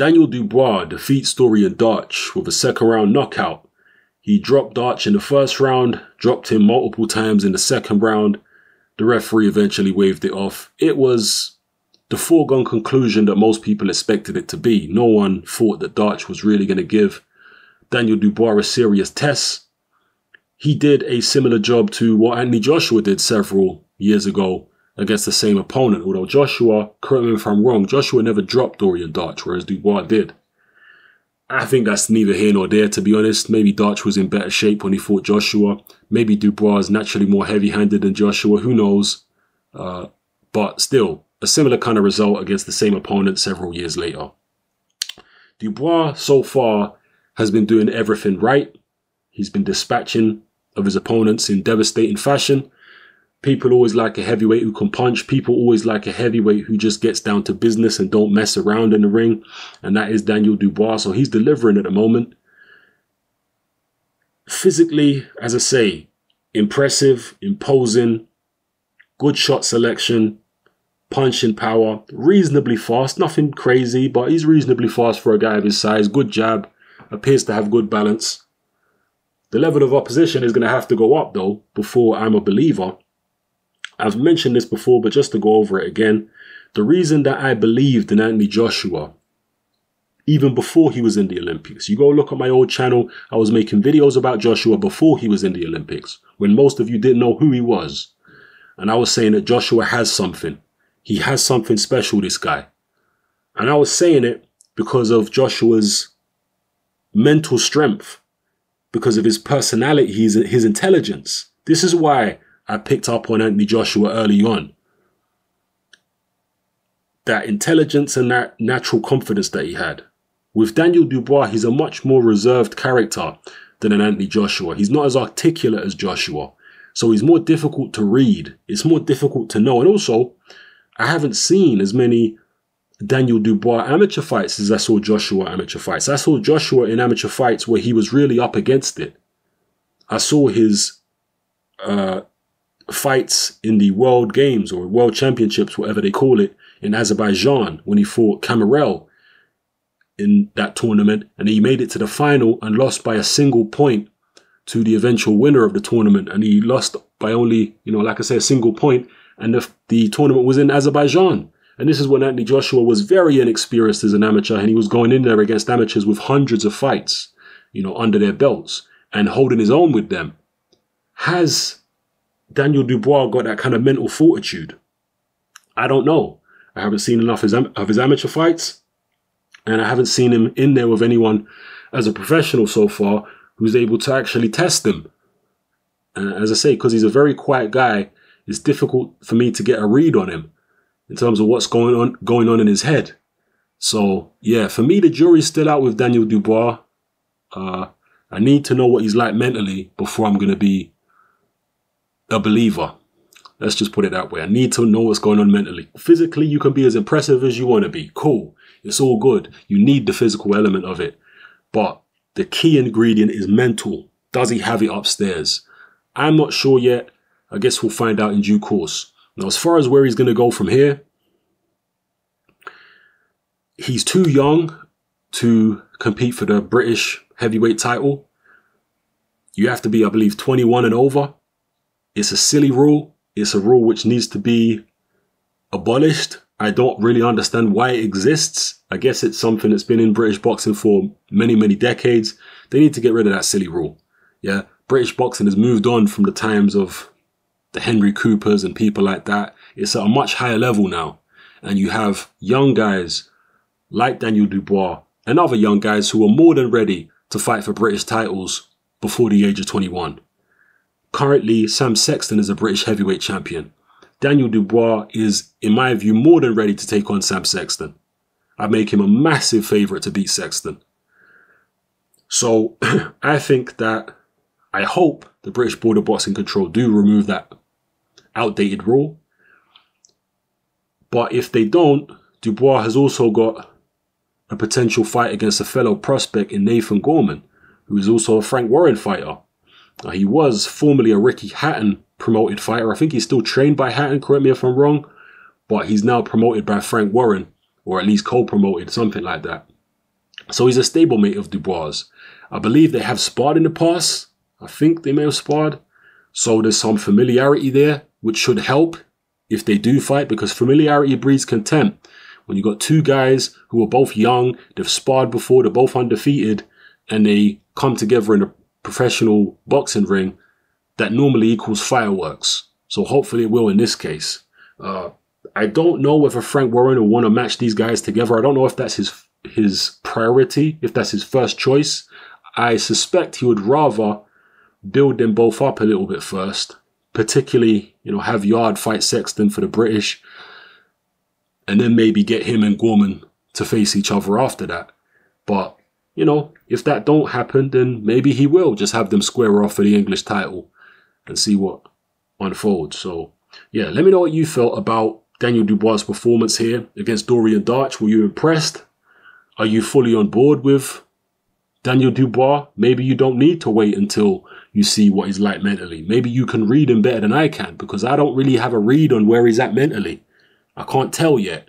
Daniel Dubois defeats Dorian Darch with a second round knockout. He dropped Darch in the first round, dropped him multiple times in the second round. The referee eventually waved it off. It was the foregone conclusion that most people expected it to be. No one thought that Darch was really going to give Daniel Dubois a serious test. He did a similar job to what Anthony Joshua did several years ago against the same opponent. Although Joshua, correct me if I'm wrong, Joshua never dropped Dorian Darch, whereas Dubois did. I think that's neither here nor there, to be honest. Maybe Darch was in better shape when he fought Joshua. Maybe Dubois is naturally more heavy-handed than Joshua. Who knows? But still, a similar kind of result against the same opponent several years later. Dubois, so far, has been doing everything right. He's been dispatching of his opponents in devastating fashion. People always like a heavyweight who can punch. People always like a heavyweight who just gets down to business and don't mess around in the ring. And that is Daniel Dubois. So he's delivering at the moment. Physically, as I say, impressive, imposing, good shot selection, punching power, reasonably fast. Nothing crazy, but he's reasonably fast for a guy of his size. Good jab, appears to have good balance. The level of opposition is going to have to go up, though, before I'm a believer. I've mentioned this before, but just to go over it again, the reason that I believed in Anthony Joshua, even before he was in the Olympics, you go look at my old channel, I was making videos about Joshua before he was in the Olympics, when most of you didn't know who he was. And I was saying that Joshua has something. He has something special, this guy. And I was saying it because of Joshua's mental strength, because of his personality, his intelligence. This is why I picked up on Anthony Joshua early on. That intelligence and that natural confidence that he had. With Daniel Dubois, he's a much more reserved character than an Anthony Joshua. He's not as articulate as Joshua. So he's more difficult to read. It's more difficult to know. And also, I haven't seen as many Daniel Dubois amateur fights as I saw Joshua amateur fights. I saw Joshua in amateur fights where he was really up against it. I saw his fights in the World Games or World Championships, whatever they call it, in Azerbaijan when he fought Camarel in that tournament, and he made it to the final and lost by a single point to the eventual winner of the tournament. And he lost by only, like I say, a single point, and the tournament was in Azerbaijan. And this is when Anthony Joshua was very inexperienced as an amateur, and he was going in there against amateurs with hundreds of fights, under their belts and holding his own with them. Has Daniel Dubois got that kind of mental fortitude? I don't know. I haven't seen enough of his amateur fights, and I haven't seen him in there with anyone as a professional so far who's able to actually test him. As I say, because he's a very quiet guy, it's difficult for me to get a read on him in terms of what's going on in his head. So yeah, for me, the jury's still out with Daniel Dubois. I need to know what he's like mentally before I'm going to be a believer. Let's just put it that way. I need to know what's going on mentally. Physically, you can be as impressive as you want to be. Cool. It's all good. You need the physical element of it. But the key ingredient is mental. Does he have it upstairs? I'm not sure yet. I guess we'll find out in due course. Now, as far as where he's going to go from here, he's too young to compete for the British heavyweight title. You have to be, I believe, 21 and over. It's a silly rule. It's a rule which needs to be abolished. I don't really understand why it exists. I guess it's something that's been in British boxing for many, many decades. They need to get rid of that silly rule. Yeah, British boxing has moved on from the times of the Henry Coopers and people like that. It's at a much higher level now. And you have young guys like Daniel Dubois and other young guys who are more than ready to fight for British titles before the age of 21. Currently, Sam Sexton is a British heavyweight champion. Daniel Dubois is, in my view, more than ready to take on Sam Sexton. I make him a massive favourite to beat Sexton. So I think that, I hope the British Board of Boxing Control do remove that outdated rule. But if they don't, Dubois has also got a potential fight against a fellow prospect in Nathan Gorman, who is also a Frank Warren fighter. He was formerly a Ricky Hatton promoted fighter. I think he's still trained by Hatton, correct me if I'm wrong, but he's now promoted by Frank Warren, or at least co-promoted, something like that. So he's a stablemate of Dubois. I believe they have sparred in the past. I think they may have sparred. So there's some familiarity there, which should help if they do fight, because familiarity breeds contempt. When you got two guys who are both young, they've sparred before, they're both undefeated, and they come together in a professional boxing ring, that normally equals fireworks. So hopefully it will in this case. I don't know whether Frank Warren will want to match these guys together. I don't know if that's his priority, if that's his first choice. I suspect he would rather build them both up a little bit first, particularly, have Yard fight Sexton for the British, and then maybe get him and Gorman to face each other after that. But, if that don't happen, then maybe he will just have them square off for the English title and see what unfolds. So, yeah, let me know what you felt about Daniel Dubois' performance here against Dorian Darch. Were you impressed? Are you fully on board with Daniel Dubois? Maybe you don't need to wait until you see what he's like mentally. Maybe you can read him better than I can, because I don't really have a read on where he's at mentally. I can't tell yet.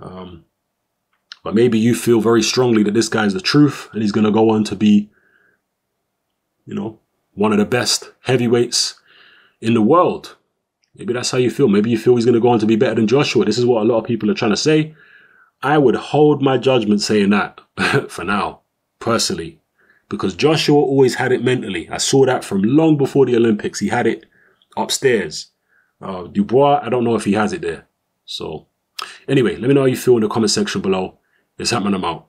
But maybe you feel very strongly that this guy's the truth and he's going to go on to be, one of the best heavyweights in the world. Maybe that's how you feel. Maybe you feel he's going to go on to be better than Joshua. This is what a lot of people are trying to say. I would hold my judgment saying that for now, personally, because Joshua always had it mentally. I saw that from long before the Olympics. He had it upstairs. Dubois, I don't know if he has it there. So anyway, let me know how you feel in the comment section below. It's happening. I'm out.